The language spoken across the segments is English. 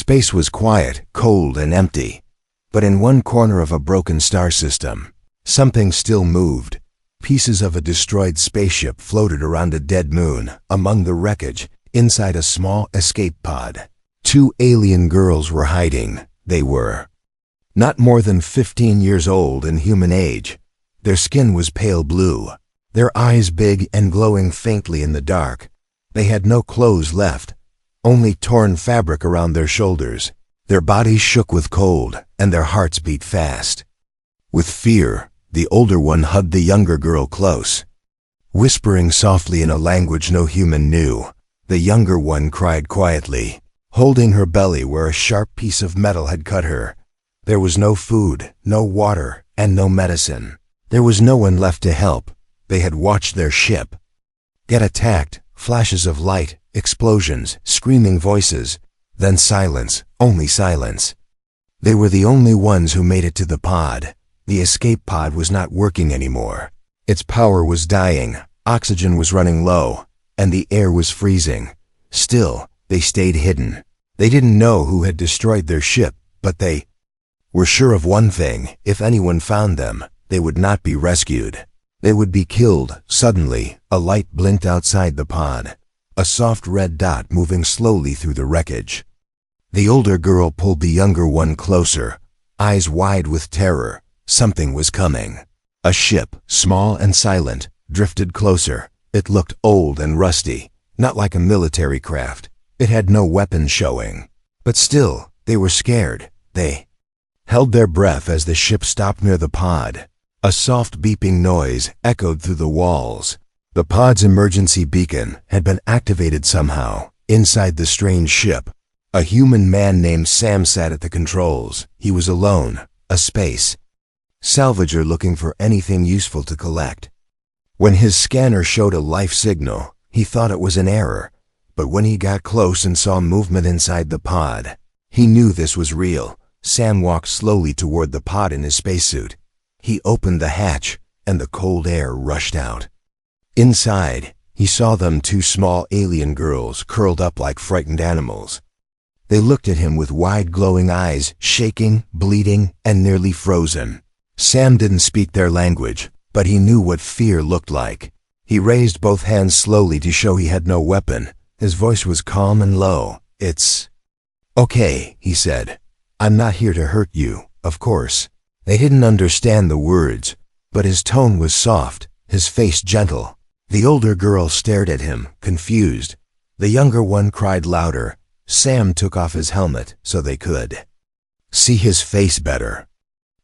Space was quiet, cold, and empty. But in one corner of a broken star system, something still moved. Pieces of a destroyed spaceship floated around a dead moon, among the wreckage, inside a small escape pod. 2 alien girls were hiding. They were not more than 15 years old in human age. Their skin was pale blue, their eyes big and glowing faintly in the dark. They had no clothes left, only torn fabric around their shoulders. Their bodies shook with cold, and their hearts beat fast. With fear, the older one hugged the younger girl close. Whispering softly in a language no human knew, the younger one cried quietly, holding her belly where a sharp piece of metal had cut her. There was no food, no water, and no medicine. There was no one left to help. They had watched their ship get attacked, flashes of light, explosions, screaming voices, then silence, only silence. They were the only ones who made it to the pod. The escape pod was not working anymore. Its power was dying, oxygen was running low, and the air was freezing. Still, they stayed hidden. They didn't know who had destroyed their ship, but they were sure of one thing: if anyone found them, they would not be rescued. They would be killed. Suddenly, a light blinked outside the pod, a soft red dot moving slowly through the wreckage. The older girl pulled the younger one closer, eyes wide with terror. Something was coming. A ship, small and silent, drifted closer. It looked old and rusty, not like a military craft. It had no weapons showing. But still, they were scared. They held their breath as the ship stopped near the pod. A soft beeping noise echoed through the walls. The pod's emergency beacon had been activated somehow. Inside the strange ship, a human man named Sam sat at the controls. He was alone, a space salvager looking for anything useful to collect. When his scanner showed a life signal, he thought it was an error. But when he got close and saw movement inside the pod, he knew this was real. Sam walked slowly toward the pod in his spacesuit. He opened the hatch, and the cold air rushed out. Inside, he saw them 2 small alien girls curled up like frightened animals. They looked at him with wide glowing eyes, shaking, bleeding, and nearly frozen. Sam didn't speak their language, but he knew what fear looked like. He raised both hands slowly to show he had no weapon. His voice was calm and low. "It's okay," he said. "I'm not here to hurt you, of course." They didn't understand the words, but his tone was soft, his face gentle. The older girl stared at him, confused. The younger one cried louder. Sam took off his helmet so they could see his face better.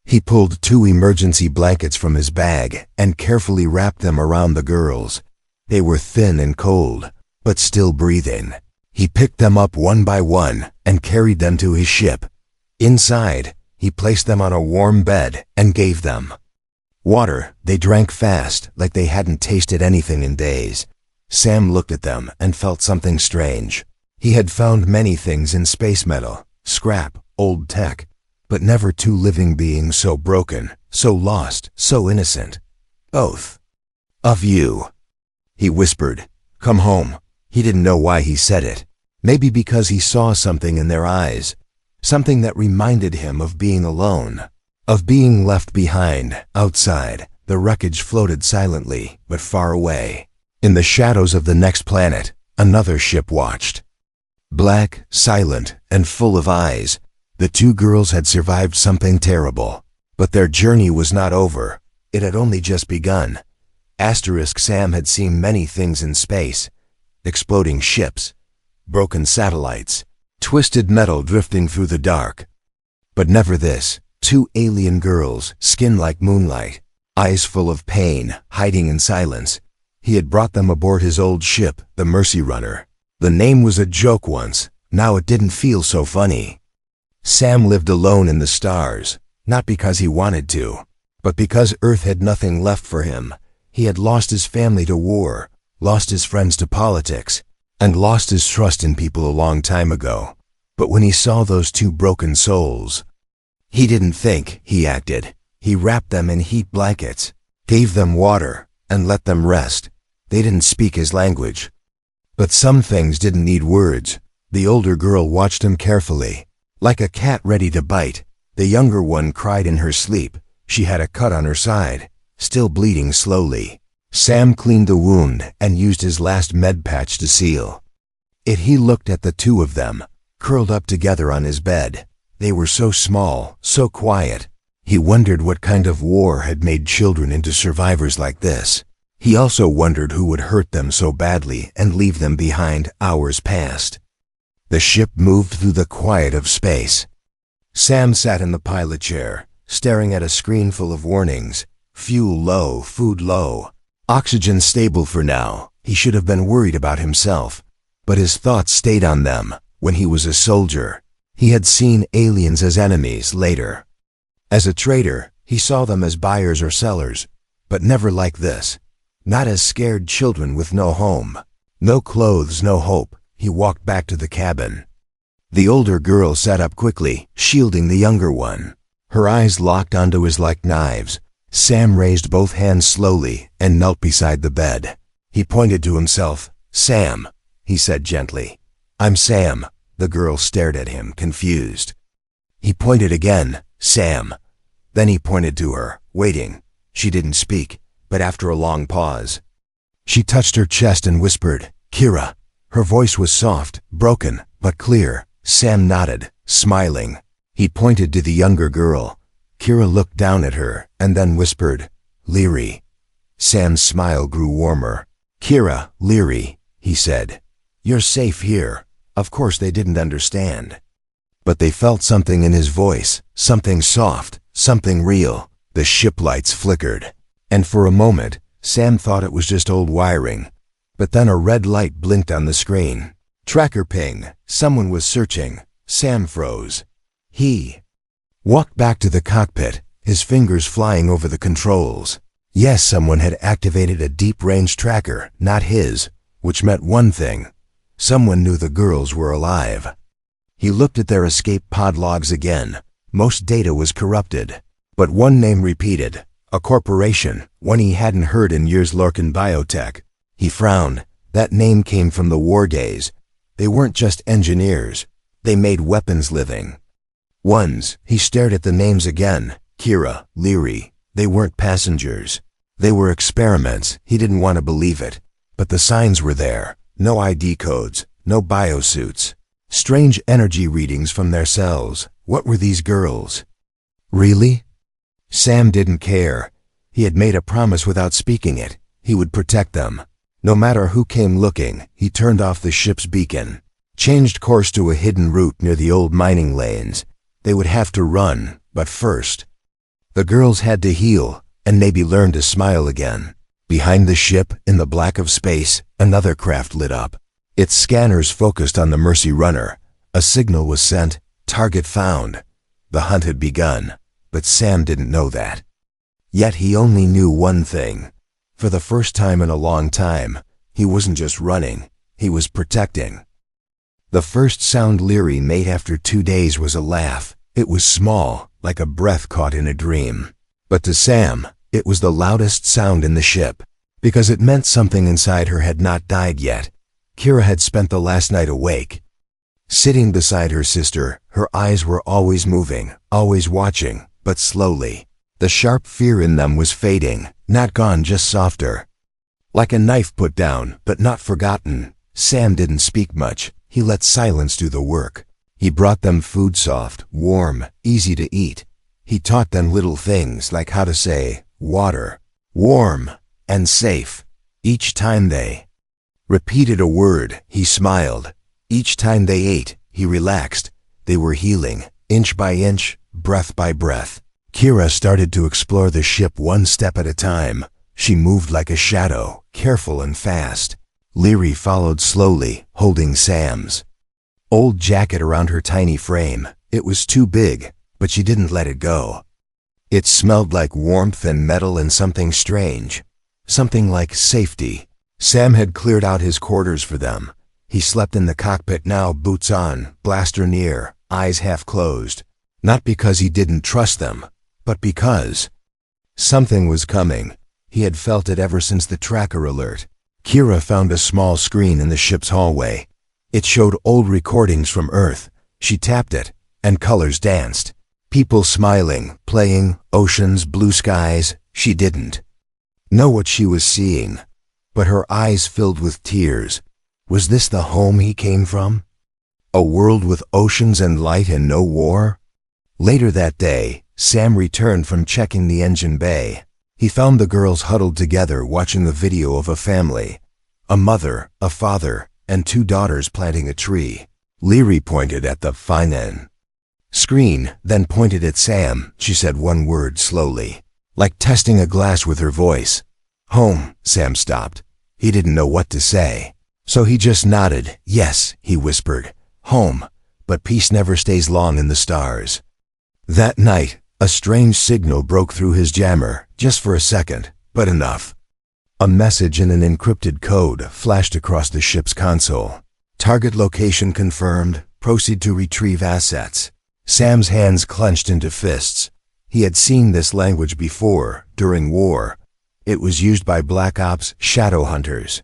He pulled 2 emergency blankets from his bag and carefully wrapped them around the girls. They were thin and cold, but still breathing. He picked them up one by one and carried them to his ship. Inside, he placed them on a warm bed and gave them water. They drank fast, like they hadn't tasted anything in days. Sam looked at them and felt something strange. He had found many things in space metal, scrap, old tech, but never 2 living beings so broken, so lost, so innocent. "Both of you," he whispered. "Come home." He didn't know why he said it. Maybe because he saw something in their eyes. Something that reminded him of being alone, of being left behind. Outside, the wreckage floated silently, but far away. In the shadows of the next planet, another ship watched. Black, silent, and full of eyes, the 2 girls had survived something terrible. But their journey was not over. It had only just begun. Sam had seen many things in space: exploding ships, broken satellites, twisted metal drifting through the dark. But never this. 2 alien girls, skin like moonlight, eyes full of pain, hiding in silence. He had brought them aboard his old ship, the Mercy Runner. The name was a joke once. Now it didn't feel so funny. Sam lived alone in the stars, not because he wanted to, but because Earth had nothing left for him. He had lost his family to war, lost his friends to politics, and lost his trust in people a long time ago. But when he saw those 2 broken souls, he didn't think, he acted. He wrapped them in heat blankets, gave them water, and let them rest. They didn't speak his language. But some things didn't need words. The older girl watched him carefully. Like a cat ready to bite, the younger one cried in her sleep. She had a cut on her side, still bleeding slowly. Sam cleaned the wound and used his last med patch to seal it. He looked at the two of them, curled up together on his bed. They were so small, so quiet. He wondered what kind of war had made children into survivors like this. He also wondered who would hurt them so badly and leave them behind. Hours passed. The ship moved through the quiet of space. Sam sat in the pilot chair, staring at a screen full of warnings. Fuel low, food low, oxygen stable for now. He should have been worried about himself, but his thoughts stayed on them. When he was a soldier, he had seen aliens as enemies. Later, as a trader, he saw them as buyers or sellers, but never like this. Not as scared children with no home, no clothes, no hope. He walked back to the cabin. The older girl sat up quickly, shielding the younger one. Her eyes locked onto his like knives. Sam raised both hands slowly and knelt beside the bed. He pointed to himself. "Sam," he said gently. "I'm Sam." The girl stared at him, confused. He pointed again. "Sam." Then he pointed to her, waiting. She didn't speak, but after a long pause, she touched her chest and whispered, "Kira." Her voice was soft, broken, but clear. Sam nodded, smiling. He pointed to the younger girl. Kira looked down at her and then whispered, "Leary." Sam's smile grew warmer. "Kira, Leary," he said. "You're safe here." Of course they didn't understand, but they felt something in his voice, something soft, something real. The ship lights flickered, and for a moment, Sam thought it was just old wiring. But then a red light blinked on the screen. Tracker ping. Someone was searching. Sam froze. He walked back to the cockpit, his fingers flying over the controls. Yes, someone had activated a deep-range tracker, not his, which meant one thing. Someone knew the girls were alive. He looked at their escape pod logs again. Most data was corrupted, but one name repeated. A corporation, one he hadn't heard in years. Lorcan Biotech. He frowned. That name came from the war days. They weren't just engineers. They made weapons living ones. He stared at the names again. Kira, Leary. They weren't passengers. They were experiments. He didn't want to believe it, but the signs were there. No ID codes, no biosuits. Strange energy readings from their cells. What were these girls? Really? Sam didn't care. He had made a promise without speaking it. He would protect them. No matter who came looking. He turned off the ship's beacon, changed course to a hidden route near the old mining lanes. They would have to run, but first, the girls had to heal and maybe learn to smile again. Behind the ship, in the black of space, another craft lit up. Its scanners focused on the Mercy runner. A signal was sent. Target found. The hunt had begun, but Sam didn't know that. Yet he only knew one thing. For the first time in a long time, he wasn't just running, he was protecting. The first sound Leary made after 2 days was a laugh. It was small, like a breath caught in a dream. But to Sam, it was the loudest sound in the ship, because it meant something inside her had not died yet. Kira had spent the last night awake, sitting beside her sister. Her eyes were always moving, always watching, but slowly. The sharp fear in them was fading, not gone, just softer. Like a knife put down, but not forgotten. Sam didn't speak much. He let silence do the work. He brought them food, soft, warm, easy to eat. He taught them little things like how to say water, warm, and safe. Each time they repeated a word, he smiled. Each time they ate, he relaxed. They were healing, inch by inch, breath by breath. Kira started to explore the ship one step at a time. She moved like a shadow, careful and fast. Leary followed slowly, holding Sam's old jacket around her tiny frame. It was too big, but she didn't let it go. It smelled like warmth and metal and something strange. Something like safety. Sam had cleared out his quarters for them. He slept in the cockpit now, boots on, blaster near, eyes half closed. Not because he didn't trust them, but because something was coming. He had felt it ever since the tracker alert. Kira found a small screen in the ship's hallway. It showed old recordings from Earth. She tapped it, and colors danced. People smiling, playing, oceans, blue skies. She didn't know what she was seeing, but her eyes filled with tears. Was this the home he came from? A world with oceans and light and no war? Later that day, Sam returned from checking the engine bay. He found the girls huddled together watching a video of a family. A mother, a father, and 2 daughters planting a tree. Leary pointed at the fine screen, then pointed at Sam. She said one word slowly, like testing a glass with her voice. Home. Sam stopped. He didn't know what to say, so he just nodded. Yes, he whispered. Home, but peace never stays long in the stars. That night, a strange signal broke through his jammer, just for a second, but enough. A message in an encrypted code flashed across the ship's console. Target location confirmed. Proceed to retrieve assets. Sam's hands clenched into fists. He had seen this language before, during war. It was used by Black Ops shadow hunters.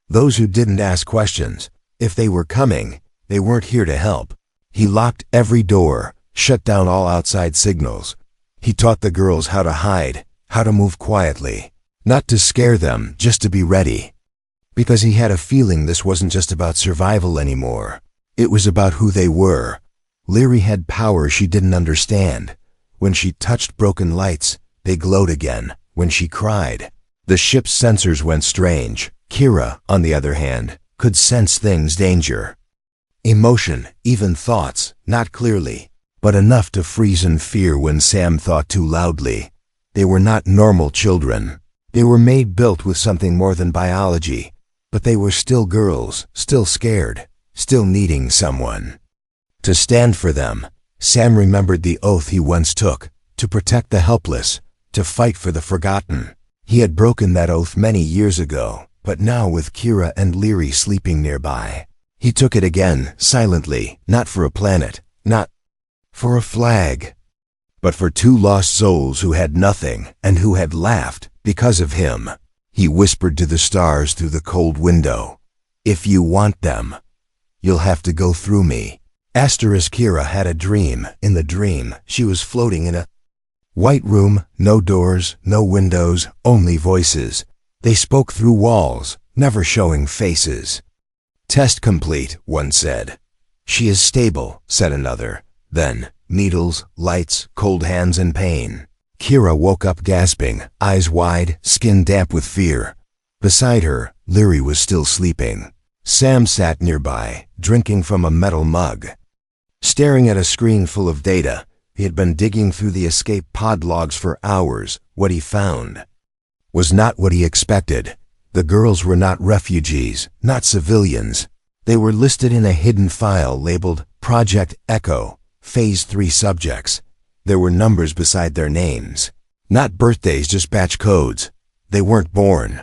Those who didn't ask questions. If they were coming, they weren't here to help. He locked every door, shut down all outside signals. He taught the girls how to hide, how to move quietly. Not to scare them, just to be ready. Because he had a feeling this wasn't just about survival anymore. It was about who they were. Leary had power she didn't understand. When she touched broken lights, they glowed again. When she cried, the ship's sensors went strange. Kira, on the other hand, could sense things danger. Emotion, even thoughts, not clearly, but enough to freeze in fear when Sam thought too loudly. They were not normal children. They were built with something more than biology, but they were still girls, still scared, still needing someone to stand for them. Sam remembered the oath he once took, to protect the helpless, to fight for the forgotten. He had broken that oath many years ago, but now with Kira and Leary sleeping nearby, he took it again, silently, not for a planet, not for a flag, but for 2 lost souls who had nothing and who had laughed because of him. He whispered to the stars through the cold window, "If you want them, you'll have to go through me." Kira had a dream. In the dream, she was floating in a white room, no doors, no windows, only voices. They spoke through walls, never showing faces. "Test complete," one said. "She is stable," said another. Then, needles, lights, cold hands and pain. Kira woke up gasping, eyes wide, skin damp with fear. Beside her, Leary was still sleeping. Sam sat nearby, drinking from a metal mug. Staring at a screen full of data, he had been digging through the escape pod logs for hours. What he found was not what he expected. The girls were not refugees, not civilians. They were listed in a hidden file labeled Project Echo, Phase 3 subjects. There were numbers beside their names. Not birthdays, just batch codes. They weren't born.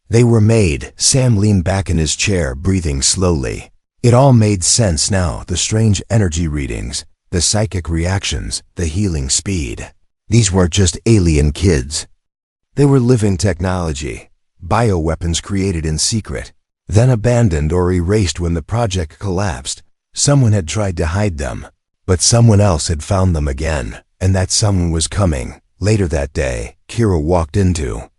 They were made. Sam leaned back in his chair, breathing slowly. It all made sense now, the strange energy readings, the psychic reactions, the healing speed. These weren't just alien kids. They were living technology, bioweapons created in secret, then abandoned or erased when the project collapsed. Someone had tried to hide them, but someone else had found them again, and that someone was coming. Later that day, Kira walked into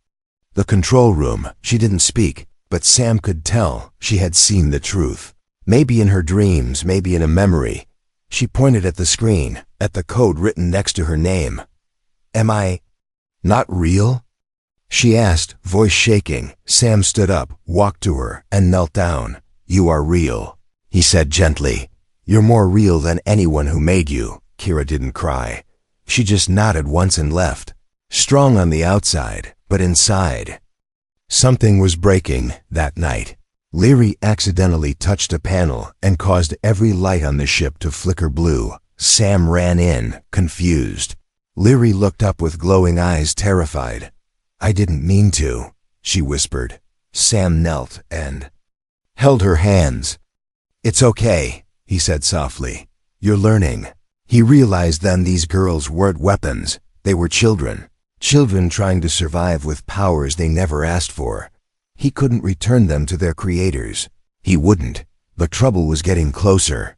the control room. She didn't speak, but Sam could tell she had seen the truth. Maybe in her dreams, maybe in a memory. She pointed at the screen, at the code written next to her name. "Am I not real?" she asked, voice shaking. Sam stood up, walked to her, and knelt down. "You are real," he said gently. "You're more real than anyone who made you." Kira didn't cry. She just nodded once and left. Strong on the outside, but inside, something was breaking that night. Leary accidentally touched a panel and caused every light on the ship to flicker blue. Sam ran in, confused. Leary looked up with glowing eyes, terrified. "I didn't mean to," she whispered. Sam knelt and held her hands. "It's okay," he said softly. "You're learning." He realized then these girls weren't weapons. They were children. Children trying to survive with powers they never asked for. He couldn't return them to their creators. He wouldn't. but trouble was getting closer.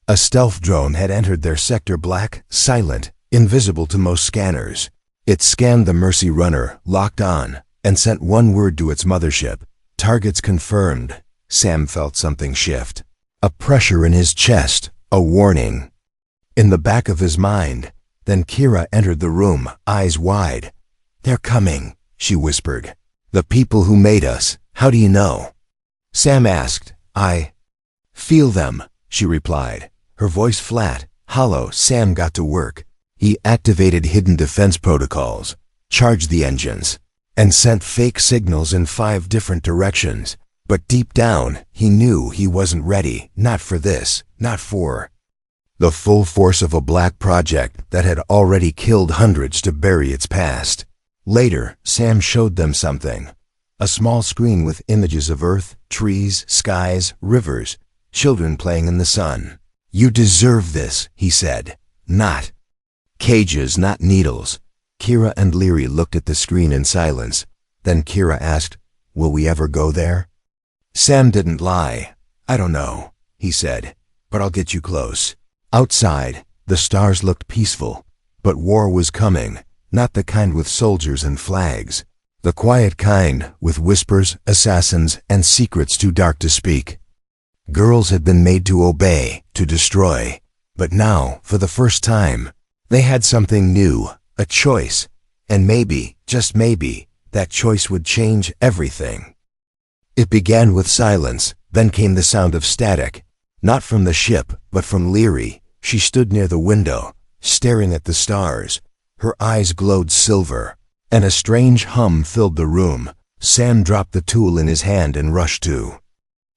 A stealth drone had entered their sector, black, silent, invisible to most scanners. It scanned the Mercy runner, locked on, and sent one word to its mothership. Targets confirmed. Sam felt something shift. A pressure in his chest, a warning. In the back of his mind, then Kira entered the room, eyes wide. "They're coming," she whispered. "The people who made us. How do you know?" Sam asked. "I feel them," she replied, her voice flat, hollow. Sam got to work. He activated hidden defense protocols, charged the engines, and sent fake signals in 5 different directions. But deep down, he knew he wasn't ready, not for this, not for the full force of a black project that had already killed hundreds to bury its past. Later, Sam showed them something. A small screen with images of Earth, trees, skies, rivers, children playing in the sun. "You deserve this," he said. "Not cages, not needles." Kira and Leary looked at the screen in silence. Then Kira asked, "Will we ever go there?" Sam didn't lie. "I don't know," he said, "but I'll get you close." Outside, the stars looked peaceful, but war was coming, not the kind with soldiers and flags. The quiet kind, with whispers, assassins, and secrets too dark to speak. Girls had been made to obey, to destroy. But now, for the first time, they had something new, a choice. And maybe, just maybe, that choice would change everything. It began with silence, then came the sound of static. Not from the ship, but from Leary. She stood near the window, staring at the stars. Her eyes glowed silver, and a strange hum filled the room. Sam dropped the tool in his hand and rushed to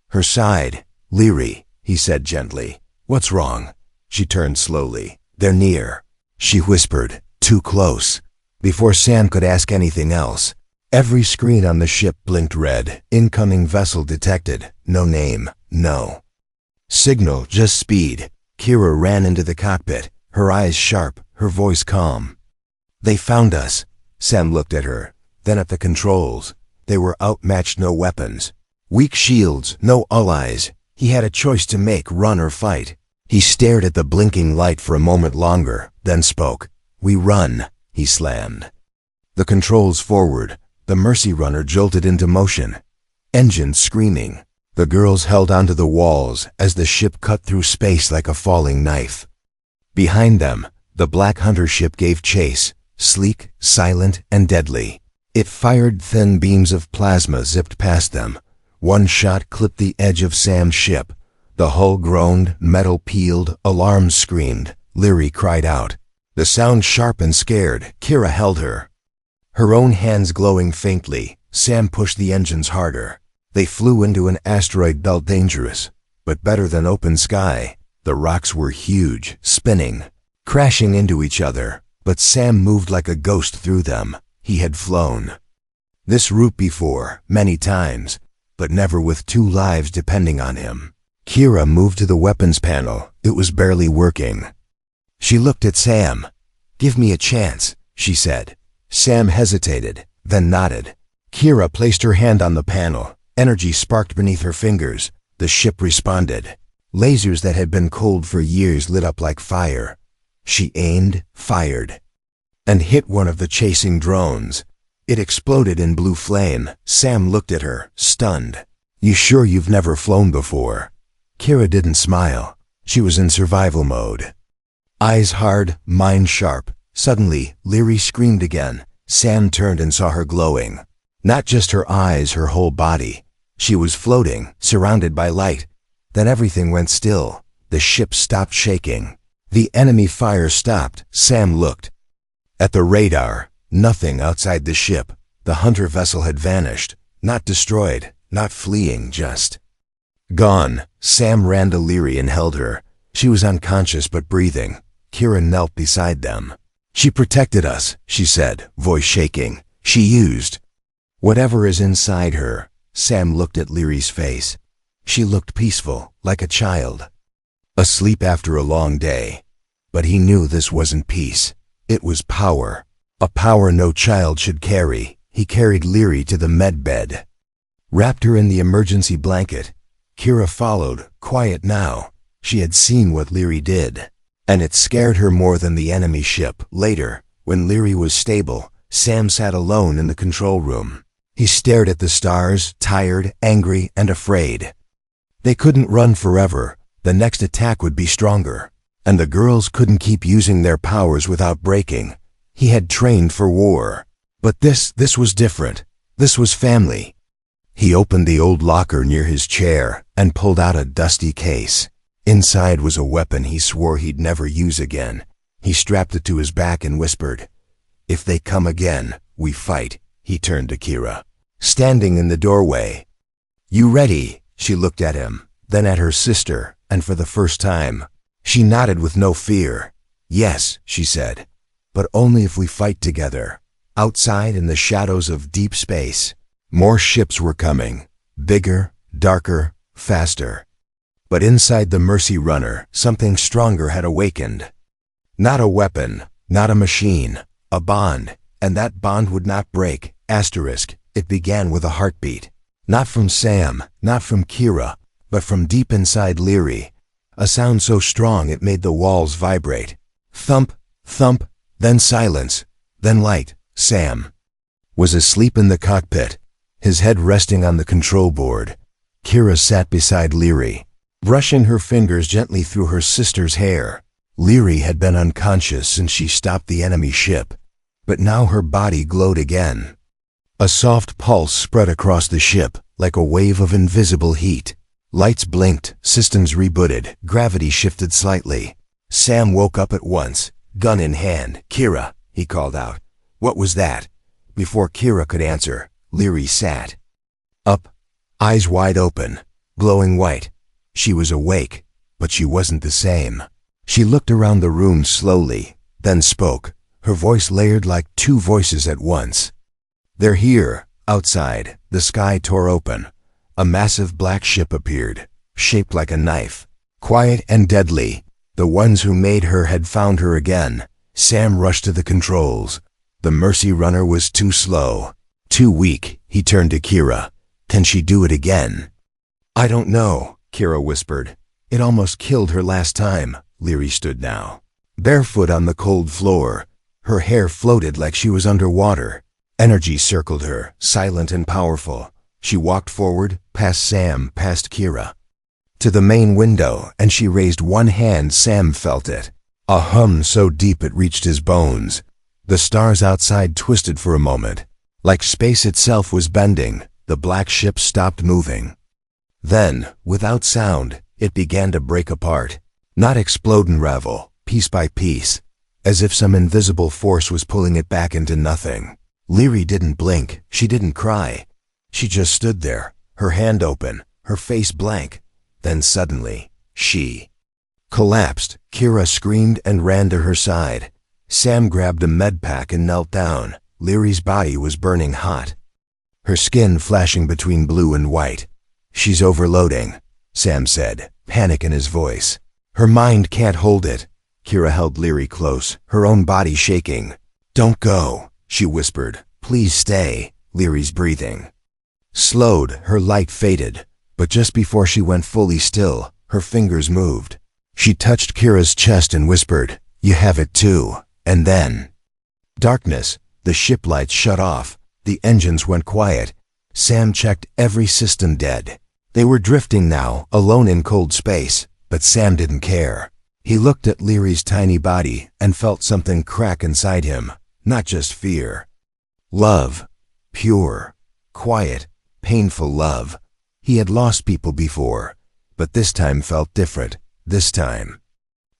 her side. "Leary," he said gently. "What's wrong?" She turned slowly. "They're near," she whispered. "Too close." Before Sam could ask anything else, every screen on the ship blinked red. Incoming vessel detected. No name, no signal, just speed. Kira ran into the cockpit, her eyes sharp, her voice calm. "They found us." Sam looked at her, then at the controls. They were outmatched, no weapons. Weak shields, no allies. He had a choice to make, run or fight. He stared at the blinking light for a moment longer, then spoke. "We run," he slammed. The controls forward. The Mercy runner jolted into motion. Engines screaming. The girls held onto the walls as the ship cut through space like a falling knife. Behind them, the Black Hunter ship gave chase, sleek, silent, and deadly. It fired thin beams of plasma, zipped past them. One shot clipped the edge of Sam's ship. The hull groaned, metal peeled, alarms screamed. Leary cried out. The sound sharp and scared. Kira held her, her own hands glowing faintly. Sam pushed the engines harder. They flew into an asteroid belt, dangerous, but better than open sky. The rocks were huge, spinning, crashing into each other, but Sam moved like a ghost through them. He had flown this route before, many times, but never with 2 lives depending on him. Kira moved to the weapons panel. It was barely working. She looked at Sam. "Give me a chance," she said. Sam hesitated, then nodded. Kira placed her hand on the panel. Energy sparked beneath her fingers. The ship responded. Lasers that had been cold for years lit up like fire. She aimed, fired, and hit one of the chasing drones. It exploded in blue flame. Sam looked at her, stunned. "You sure you've never flown before?" Kira didn't smile. She was in survival mode. Eyes hard, mind sharp. Suddenly, Leary screamed again. Sam turned and saw her glowing. Not just her eyes, her whole body. She was floating, surrounded by light. Then everything went still. The ship stopped shaking. The enemy fire stopped. Sam looked at the radar. Nothing outside the ship. The Hunter vessel had vanished. Not destroyed, not fleeing, just gone. Sam ran to Leary and held her. She was unconscious but breathing. Kira knelt beside them. "She protected us," she said, voice shaking. "She used whatever is inside her." Sam looked at Leary's face. She looked peaceful, like a child, asleep after a long day. But he knew this wasn't peace. It was power. A power no child should carry. He carried Leary to the med bed, wrapped her in the emergency blanket. Kira followed, quiet now. She had seen what Leary did, and it scared her more than the enemy ship. Later, when Leary was stable, Sam sat alone in the control room. He stared at the stars, tired, angry, and afraid. They couldn't run forever. The next attack would be stronger, and the girls couldn't keep using their powers without breaking. He had trained for war. But this was different. This was family. He opened the old locker near his chair and pulled out a dusty case. Inside was a weapon he swore he'd never use again. He strapped it to his back and whispered, "If they come again, we fight." He turned to Kira, standing in the doorway. "You ready?" She looked at him, then at her sister, and for the first time, she nodded with no fear. "Yes," she said, "but only if we fight together." Outside in the shadows of deep space, more ships were coming, bigger, darker, faster. But inside the Mercy Runner, something stronger had awakened. Not a weapon, not a machine, a bond, and that bond would not break. It began with a heartbeat. Not from Sam, not from Kira, but from deep inside Leary. A sound so strong it made the walls vibrate. Thump, thump, then silence, then light. Sam was asleep in the cockpit, his head resting on the control board. Kira sat beside Leary, brushing her fingers gently through her sister's hair. Leary had been unconscious since she stopped the enemy ship, but now her body glowed again. A soft pulse spread across the ship, like a wave of invisible heat. Lights blinked, systems rebooted, gravity shifted slightly. Sam woke up at once, gun in hand. "Kira," he called out. "What was that?" Before Kira could answer, Leary sat up, eyes wide open, glowing white. She was awake, but she wasn't the same. She looked around the room slowly, then spoke, her voice layered like two voices at once. "They're here." Outside, the sky tore open. A massive black ship appeared, shaped like a knife, quiet and deadly. The ones who made her had found her again. Sam rushed to the controls. The Mercy Runner was too slow, too weak. He turned to Kira. "Can she do it again?" "I don't know," Kira whispered. "It almost killed her last time." Leary stood now, barefoot on the cold floor. Her hair floated like she was underwater. Energy circled her, silent and powerful. She walked forward, past Sam, past Kira, to the main window, and she raised one hand. Sam felt it, a hum so deep it reached his bones. The stars outside twisted for a moment. Like space itself was bending, the black ship stopped moving. Then, without sound, it began to break apart. Not explode and ravel, piece by piece, as if some invisible force was pulling it back into nothing. Leary didn't blink, she didn't cry. She just stood there, her hand open, her face blank. Then suddenly, she collapsed. Kira screamed and ran to her side. Sam grabbed a med pack and knelt down. Leary's body was burning hot, her skin flashing between blue and white. "She's overloading," Sam said, panic in his voice. "Her mind can't hold it." Kira held Leary close, her own body shaking. "Don't go," she whispered. "Please stay." Leary's breathing slowed, her light faded, but just before she went fully still, her fingers moved. She touched Kira's chest and whispered, "You have it too." And then, darkness. The ship lights shut off. The engines went quiet. Sam checked every system dead. They were drifting now, alone in cold space, but Sam didn't care. He looked at Leary's tiny body and felt something crack inside him, not just fear. Love. Pure, quiet, painful love. He had lost people before, but this time felt different. This time,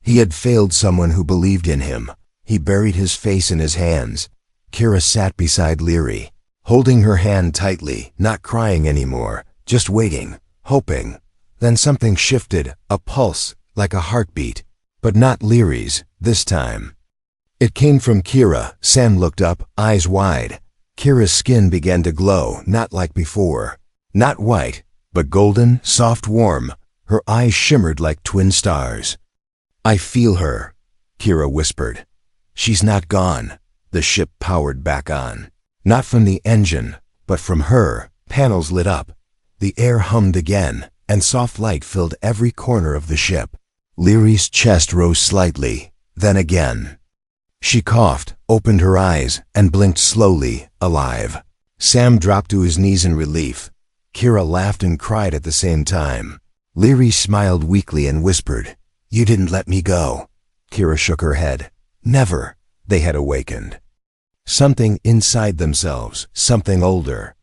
he had failed someone who believed in him. He buried his face in his hands. Kira sat beside Leary, holding her hand tightly, not crying anymore, just waiting, hoping. Then something shifted, a pulse, like a heartbeat, but not Leary's, this time. It came from Kira. Sam looked up, eyes wide. Kira's skin began to glow, not like before. Not white, but golden, soft, warm. Her eyes shimmered like twin stars. "I feel her," Kira whispered. "She's not gone." The ship powered back on. Not from the engine, but from her. Panels lit up. The air hummed again. and soft light filled every corner of the ship. Leary's chest rose slightly, then again. She coughed, opened her eyes, and blinked slowly, alive. Sam dropped to his knees in relief. Kira laughed and cried at the same time. Leary smiled weakly and whispered, "You didn't let me go." Kira shook her head. Never. They had awakened. Something inside themselves, something older.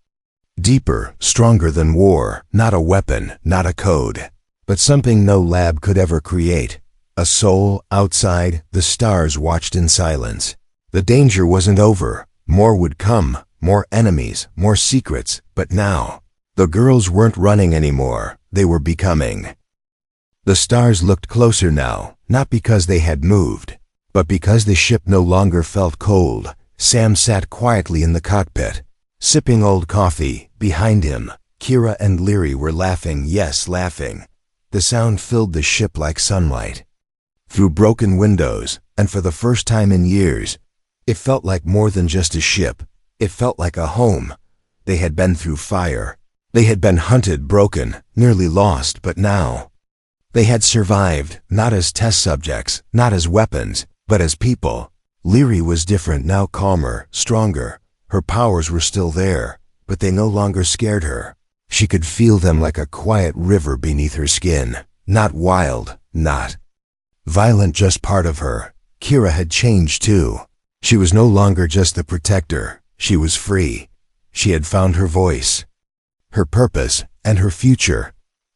Deeper, stronger than war, not a weapon, not a code, but something no lab could ever create. A soul outside, the stars watched in silence. The danger wasn't over. More would come, more enemies, more secrets, but now, the girls weren't running anymore, they were becoming. The stars looked closer now, not because they had moved, but because the ship no longer felt cold. Sam sat quietly in the cockpit, sipping old coffee. Behind him, Kira and Leary were laughing, yes, laughing. The sound filled the ship like sunlight. Through broken windows, and for the first time in years, it felt like more than just a ship. It felt like a home. They had been through fire. They had been hunted, broken, nearly lost, but now, they had survived, not as test subjects, not as weapons, but as people. Leary was different now, calmer, stronger. Her powers were still there, but they no longer scared her. She could feel them like a quiet river beneath her skin. Not wild, not violent, just part of her. Kira had changed too. She was no longer just the protector. She was free. She had found her voice, her purpose, and her future.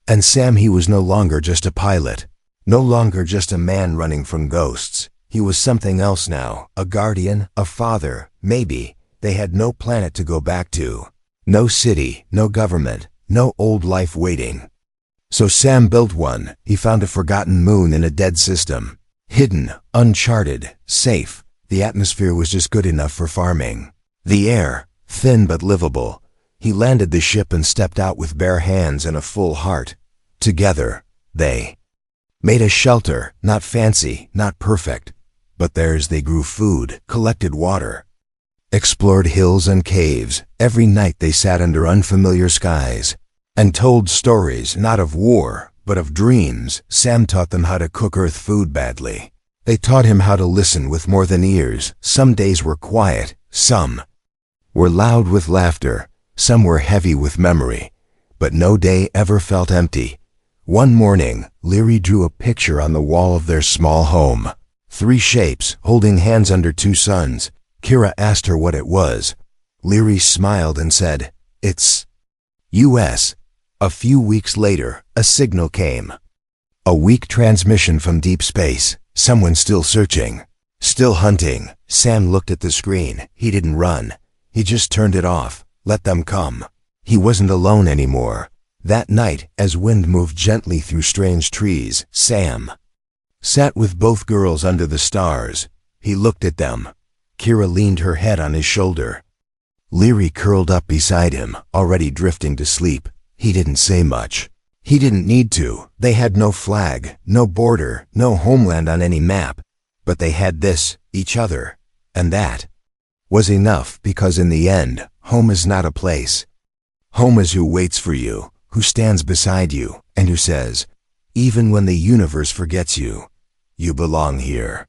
And Sam, he was no longer just a pilot, no longer just a man running from ghosts. He was something else now, a guardian, a father, maybe. They had no planet to go back to, no city, no government, no old life waiting. So Sam built one. He found a forgotten moon in a dead system, hidden, uncharted, safe. The atmosphere was just good enough for farming. The air, thin but livable. He landed the ship and stepped out with bare hands and a full heart. Together, they made a shelter, not fancy, not perfect, but theirs. They grew food, collected water, explored hills and caves. Every night they sat under unfamiliar skies and told stories, not of war, but of dreams. Sam taught them how to cook earth food badly. They taught him how to listen with more than ears. Some days were quiet, some were loud with laughter, some were heavy with memory, but no day ever felt empty. One morning, Leary drew a picture on the wall of their small home. 3 shapes, holding hands under 2 suns. Kira asked her what it was. Leary smiled and said, "It's US." A few weeks later, a signal came. A weak transmission from deep space. Someone still searching, still hunting. Sam looked at the screen. He didn't run. He just turned it off. Let them come. He wasn't alone anymore. That night, as wind moved gently through strange trees, Sam sat with both girls under the stars. He looked at them. Kira leaned her head on his shoulder. Leary curled up beside him, already drifting to sleep. He didn't say much. He didn't need to. They had no flag, no border, no homeland on any map. But they had this, each other. And that was enough, because in the end, home is not a place. Home is who waits for you, who stands beside you, and who says, even when the universe forgets you, you belong here.